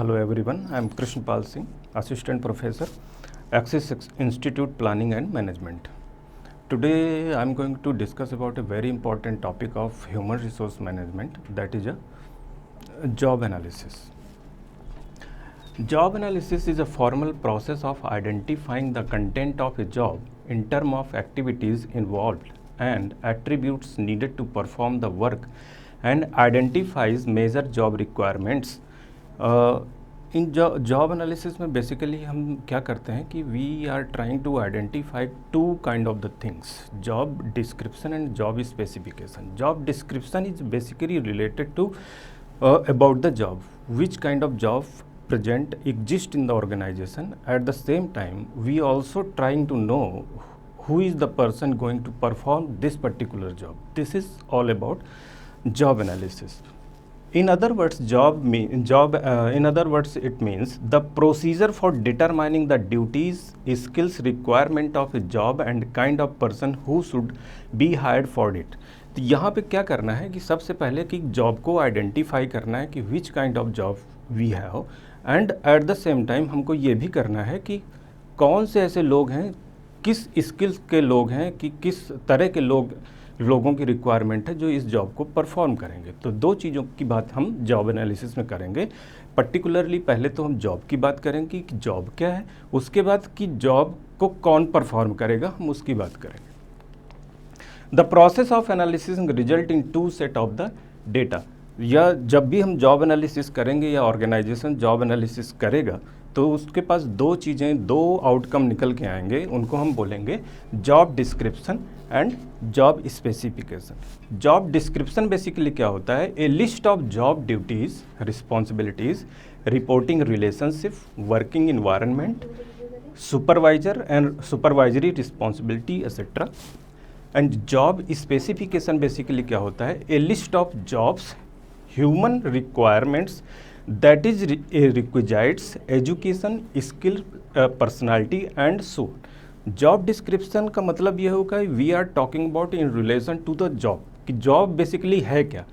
Hello everyone, I am Krishnapal Singh, Assistant Professor, Axis Institute Planning and Management. Today I am going to discuss about a very important topic of human resource management, that is a job analysis. Job analysis is a formal process of identifying the content of a job in terms of activities involved and attributes needed to perform the work and identifies major job requirements. इन job analysis में basically हम क्या करते हैं कि we are trying to identify two kind of the things, job description and job specification. Job description is basically related to about the job, which kind of job present exist in the organization. At the same time, we also trying to know who is the person going to perform this particular job. This is all about job analysis. In other words, it means the procedure for determining the duties, skills, requirement of a job and kind of person who should be hired for it. तो यहाँ पे क्या करना है कि सबसे पहले कि जॉब को आइडेंटिफाई करना है कि which kind of job we have, and at the same time हमको ये भी करना है कि कौन से ऐसे लोग हैं, किस स्किल्स के लोग हैं, कि किस तरह के लोगों की रिक्वायरमेंट है जो इस जॉब को परफॉर्म करेंगे. तो दो चीज़ों की बात हम जॉब एनालिसिस में करेंगे. पर्टिकुलरली पहले तो हम जॉब की बात करेंगे कि जॉब क्या है, उसके बाद कि जॉब को कौन परफॉर्म करेगा, हम उसकी बात करेंगे. The process of analysis result into set of the data. या जब भी हम जॉब एनालिसिस करेंगे या ऑर्गेनाइजेशन जॉब एनालिसिस करेगा तो उसके पास दो चीज़ें, दो आउटकम निकल के आएंगे. उनको हम बोलेंगे job description and job specification. Job description basically क्या होता है? A list of job duties, responsibilities, reporting relationship, working environment, supervisor and supervisory responsibility etcetera. And job specification basically क्या होता है? A list of jobs, human requirements, that is requisites, education, skill, personality and so. Job description का मतलब ये होगा we are talking about in relation to the job, कि job basically है क्या.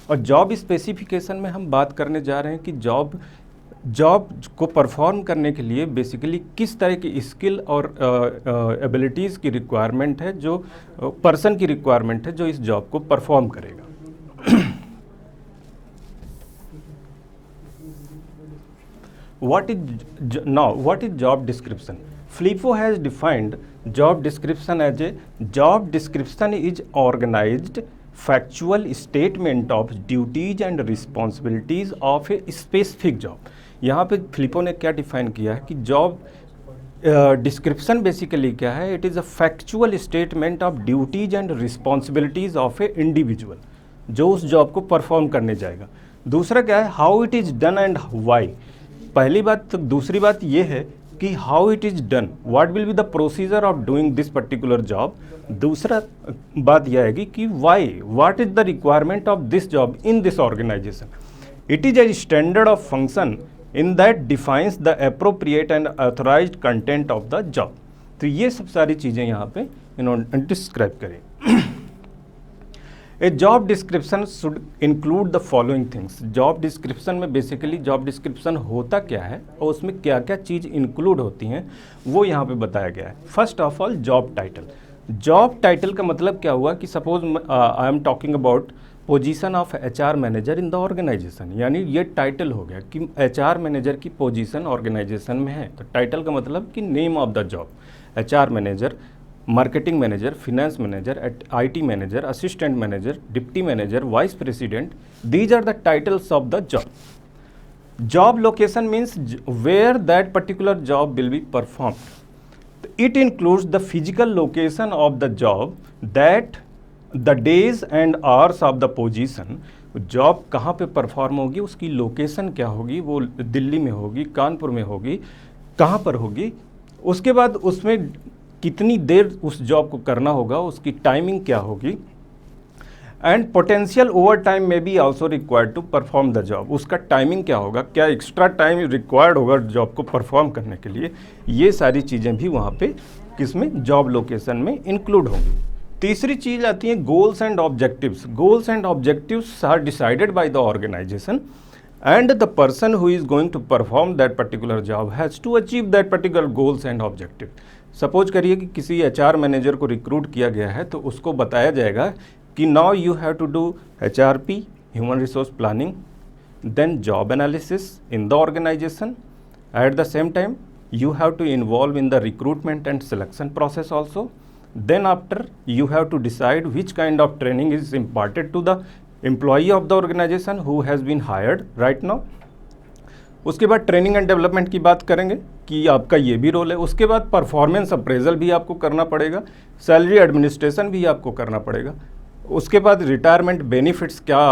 और जॉब स्पेसिफिकेशन में हम बात करने जा रहे हैं कि जॉब को परफॉर्म करने के लिए बेसिकली किस तरह की स्किल और एबिलिटीज़ की रिक्वायरमेंट है, जो पर्सन की रिक्वायरमेंट है जो इस जॉब को परफॉर्म करेगा. What is job description? FLIPO has defined job description as a job description is organized factual statement of duties and responsibilities of a specific job. यहाँ पे FLIPO ने क्या डिफाइन किया है कि जॉब डिस्क्रिप्शन बेसिकली क्या है? It is a factual statement of duties and responsibilities of A individual जो उस जॉब को परफॉर्म करने जाएगा. दूसरा क्या है? How it is done and why. पहली बात. तो दूसरी बात ये है कि how it is done, what will be the procedure of doing this particular job. दूसरा बात यह आएगी कि why, what is the requirement of this job in this organisation. It is a standard of function in that defines the appropriate and authorised content of the job. तो ये सब सारी चीज़ें यहाँ पे इन्होंने डिस्क्राइब करें. ए job description should include the following things. Job description में बेसिकली जॉब डिस्क्रिप्शन होता क्या है और उसमें क्या क्या चीज़ इंक्लूड होती हैं वो यहाँ पे बताया गया है. First of all job title. Job title का मतलब क्या हुआ कि suppose I am talking about position of HR manager in the organisation. यानी ये टाइटल हो गया कि HR मैनेजर की पोजीशन ऑर्गेनाइजेशन में है. तो टाइटल का मतलब कि name of the job. HR manager, marketing manager, finance manager, IT manager, assistant manager, deputy manager, vice president, these are the titles of the job. Job location means where that particular job will be performed. It includes the physical location of the job, that the days and hours of the position. Job कहाँ पे perform होगी, उसकी location क्या होगी, वो दिल्ली में होगी, कानपुर में होगी, कहाँ पर होगी. उसके बाद उसमें कितनी देर उस जॉब को करना होगा, उसकी टाइमिंग क्या होगी. एंड पोटेंशियल ओवर टाइम में be also required to perform the job. उसका टाइमिंग क्या होगा, क्या एक्स्ट्रा टाइम रिक्वायर्ड होगा जॉब को परफॉर्म करने के लिए. ये सारी चीज़ें भी वहाँ पे किसमें, जॉब लोकेशन में इंक्लूड होंगी. तीसरी चीज़ आती है goals and objectives. Goals and objectives are decided by the organisation and the person who is going to perform that particular job has to achieve that particular goals and objective. Suppose करिए कि किसी HR manager को recruit किया गया है, तो उसको बताया जाएगा कि now you have to do HRP, human resource planning, then job analysis in the organisation. At the same time you have to involve in the recruitment and selection process also. Then after you have to decide which kind of training is imparted to the employee of the organization who has been hired right now. उसके बाद training and development की बात करेंगे कि आपका ये भी role है. उसके बाद परफॉर्मेंस अप्रेजल भी आपको करना पड़ेगा, सैलरी एडमिनिस्ट्रेशन भी आपको करना पड़ेगा. उसके बाद रिटायरमेंट बेनिफिट्स क्या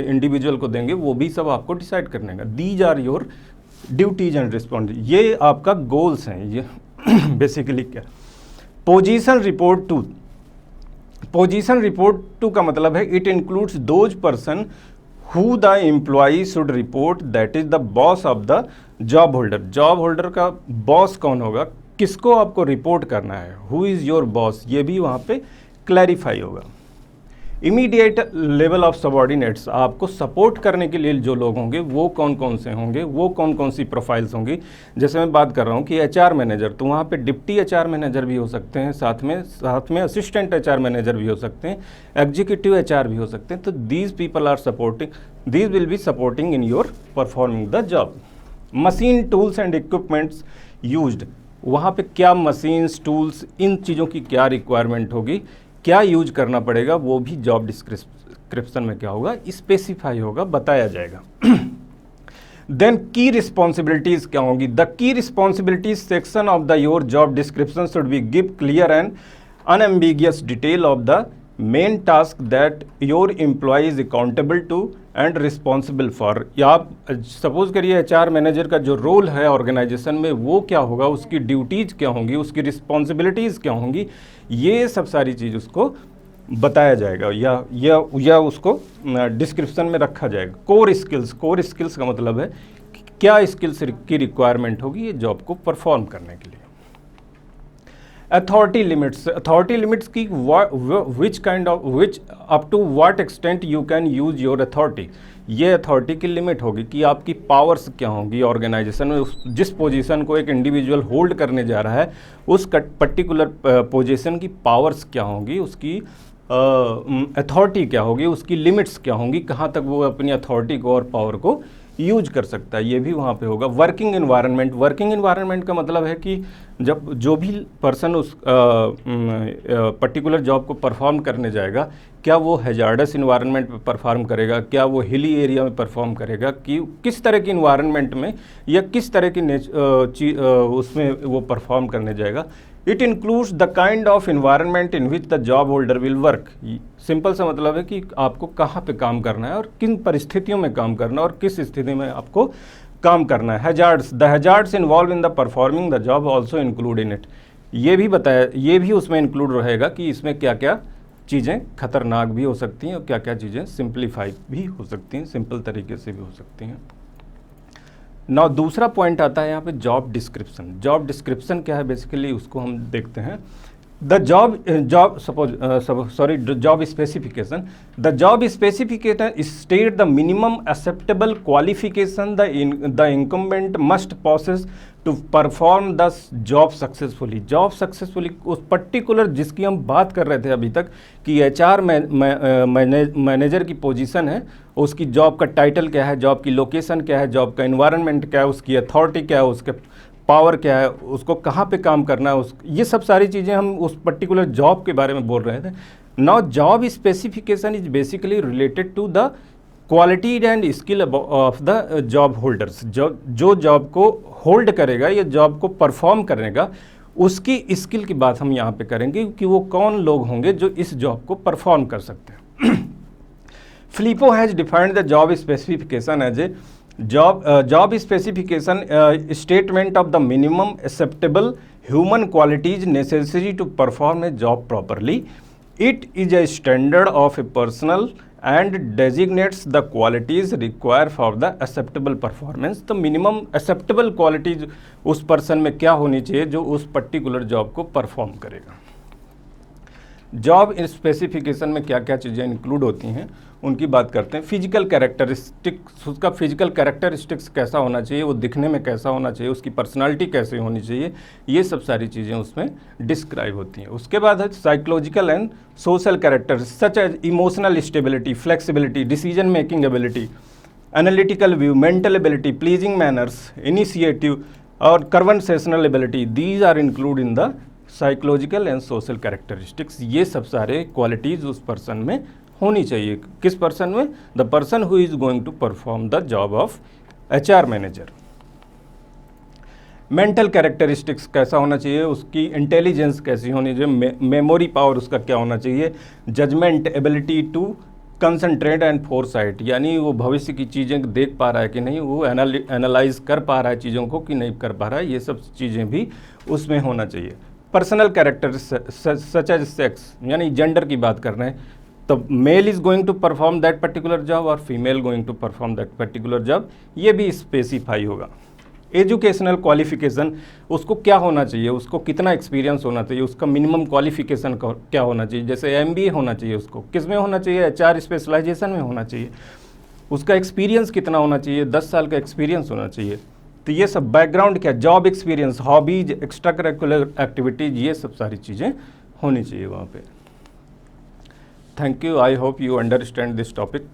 इंडिविजुअल को देंगे वो भी सब आपको डिसाइड करने का. These are your duties and responsibility. ये आपका गोल्स हैं. ये बेसिकली क्या position report to. Position report to का मतलब है it includes those person who the employee should report, that is the boss of the job holder. Job holder का boss कौन होगा, किसको आपको रिपोर्ट करना है, हु इज़ योर बॉस, ये भी वहाँ पे क्लैरिफाई होगा. इमीडिएट लेवल ऑफ सबॉर्डिनेट्स, आपको सपोर्ट करने के लिए जो लोग होंगे वो कौन कौन से होंगे, वो कौन कौन सी प्रोफाइल्स होंगी. जैसे मैं बात कर रहा हूँ कि HR मैनेजर, तो वहाँ पे डिप्टी HR मैनेजर भी हो सकते हैं, साथ में असिस्टेंट HR मैनेजर भी हो सकते हैं, एग्जीक्यूटिव HR भी हो सकते हैं. तो these people are supporting, these will be supporting in your performing the job. Machine tools and equipments used, वहाँ पे क्या मशीन्स टूल्स, इन चीज़ों की क्या रिक्वायरमेंट होगी, क्या यूज करना पड़ेगा, वो भी जॉब डिस्क्रिप्शन में क्या होगा, स्पेसिफाई होगा, बताया जाएगा. देन की रिस्पॉन्सिबिलिटीज क्या होंगी. The key responsibilities section of the your job description should be give clear and unambiguous detail of the main task that your employ is accountable to and responsible for. या आप suppose करिए HR manager का जो role है organisation में वो क्या होगा, उसकी ड्यूटीज़ क्या होंगी, उसकी रिस्पॉन्सिबिलिटीज़ क्या होंगी, ये सब सारी चीज़ उसको बताया जाएगा या उसको डिस्क्रिप्शन में रखा जाएगा. कोर स्किल्स का मतलब है कि क्या स्किल्स की रिक्वायरमेंट होगी ये जॉब को परफॉर्म करने के लिए. अथॉरिटी लिमिट्स की which up to what extent you can use your authority. ये अथॉरिटी की लिमिट होगी कि आपकी पावर्स क्या होंगी ऑर्गेनाइजेशन में. जिस पोजीशन को एक इंडिविजुअल होल्ड करने जा रहा है उस पर्टिकुलर पोजीशन की पावर्स क्या होंगी, उसकी अथॉरिटी क्या होगी, उसकी लिमिट्स क्या होंगी, कहाँ तक वो अपनी अथॉरिटी को और पावर को यूज कर सकता है, ये भी वहाँ पे होगा. वर्किंग इन्वायरमेंट का मतलब है कि जब जो भी पर्सन उस पर्टिकुलर जॉब को परफॉर्म करने जाएगा, क्या वो हैजार्डस इन्वायरमेंट में परफॉर्म करेगा, क्या वो हिली एरिया में परफॉर्म करेगा, कि किस तरह की इन्वायरमेंट में या किस तरह की उसमें वो परफॉर्म करने जाएगा. It includes the kind of environment in which the job holder will work. Simple सा मतलब है कि आपको कहाँ पे काम करना है और किन परिस्थितियों में काम करना है और किस स्थिति में आपको काम करना है. Hazards, the hazards involve in the performing the job also include in it. ये भी बताया, ये भी उसमें इंक्लूड रहेगा कि इसमें क्या क्या चीज़ें खतरनाक भी हो सकती हैं और क्या क्या चीज़ें सिंप्लीफाई भी हो सकती हैं, सिंपल तरीके से भी हो सकती हैं. नाउ दूसरा पॉइंट आता है यहाँ पे जॉब डिस्क्रिप्शन. जॉब डिस्क्रिप्शन क्या है बेसिकली उसको हम देखते हैं. The job specification. The job specification state the minimum acceptable qualification the incumbent must possess to perform the job successfully. Job successfully उस पर्टिकुलर जिसकी हम बात कर रहे थे अभी तक कि HR मैनेजर की पोजीशन है, उसकी जॉब का टाइटल क्या है, जॉब की लोकेशन क्या है, जॉब का एनवायरनमेंट क्या है, उसकी अथॉरिटी क्या है, उसके पावर क्या है, उसको कहाँ पे काम करना है, ये सब सारी चीज़ें हम उस पर्टिकुलर जॉब के बारे में बोल रहे थे. Now job specification is basically related to the quality and skill of the job holders. जो जॉब को होल्ड करेगा या जॉब को परफॉर्म करेगा उसकी स्किल की बात हम यहाँ पे करेंगे कि वो कौन लोग होंगे जो इस जॉब को परफॉर्म कर सकते हैं. Flippo has defined the job specification as a job specification statement of the minimum acceptable human qualities necessary to perform a job properly. It is a standard of a personnel and designates the qualities required for the acceptable performance. तो minimum acceptable qualities उस person में क्या होनी चाहिए जो उस particular job को perform करेगा. जॉब स्पेसिफिकेशन में क्या क्या चीज़ें इंक्लूड होती हैं उनकी बात करते हैं। फिजिकल कैरेक्टरिस्टिक्स, उसका फिजिकल कैरेक्टरिस्टिक्स कैसा होना चाहिए, वो दिखने में कैसा होना चाहिए, उसकी पर्सनालिटी कैसे होनी चाहिए, ये सब सारी चीज़ें उसमें डिस्क्राइब होती हैं। उसके बाद है psychological and social characters such as emotional stability, flexibility, decision making ability, analytical view, mental ability, pleasing manners, initiative और conversational ability, these are include in the psychological and social characteristics. ये सब सारे qualities उस person में होनी चाहिए। किस person में? The person who is going to perform the job of HR manager. Mental characteristics कैसा होना चाहिए, उसकी इंटेलिजेंस कैसी होनी चाहिए, मेमोरी पावर उसका क्या होना चाहिए, judgement, ability to concentrate and foresight, यानी वो भविष्य की चीज़ें देख पा रहा है कि नहीं, वो एनालाइज कर पा रहा है चीज़ों को कि नहीं कर पा रहा है, ये सब चीज़ें भी उसमें होना चाहिए। Personal character such as sex, यानी जेंडर की बात कर रहे हैं, तो male is going to perform that particular job और female going to perform that particular job, ये भी स्पेसिफाई होगा। एजुकेशनल क्वालिफिकेशन, उसको क्या होना चाहिए, उसको कितना एक्सपीरियंस होना चाहिए, उसका मिनिमम क्वालिफिकेशन क्या होना चाहिए, जैसे MBA होना चाहिए, उसको किस में होना चाहिए, HR स्पेशलाइजेशन में होना चाहिए, उसका एक्सपीरियंस कितना होना चाहिए, 10 साल का एक्सपीरियंस होना चाहिए। तो ये सब बैकग्राउंड क्या, job experience, hobbies, extra curricular activities, ये सब सारी चीज़ें होनी चाहिए वहाँ पे। Thank you, I hope you understand this topic.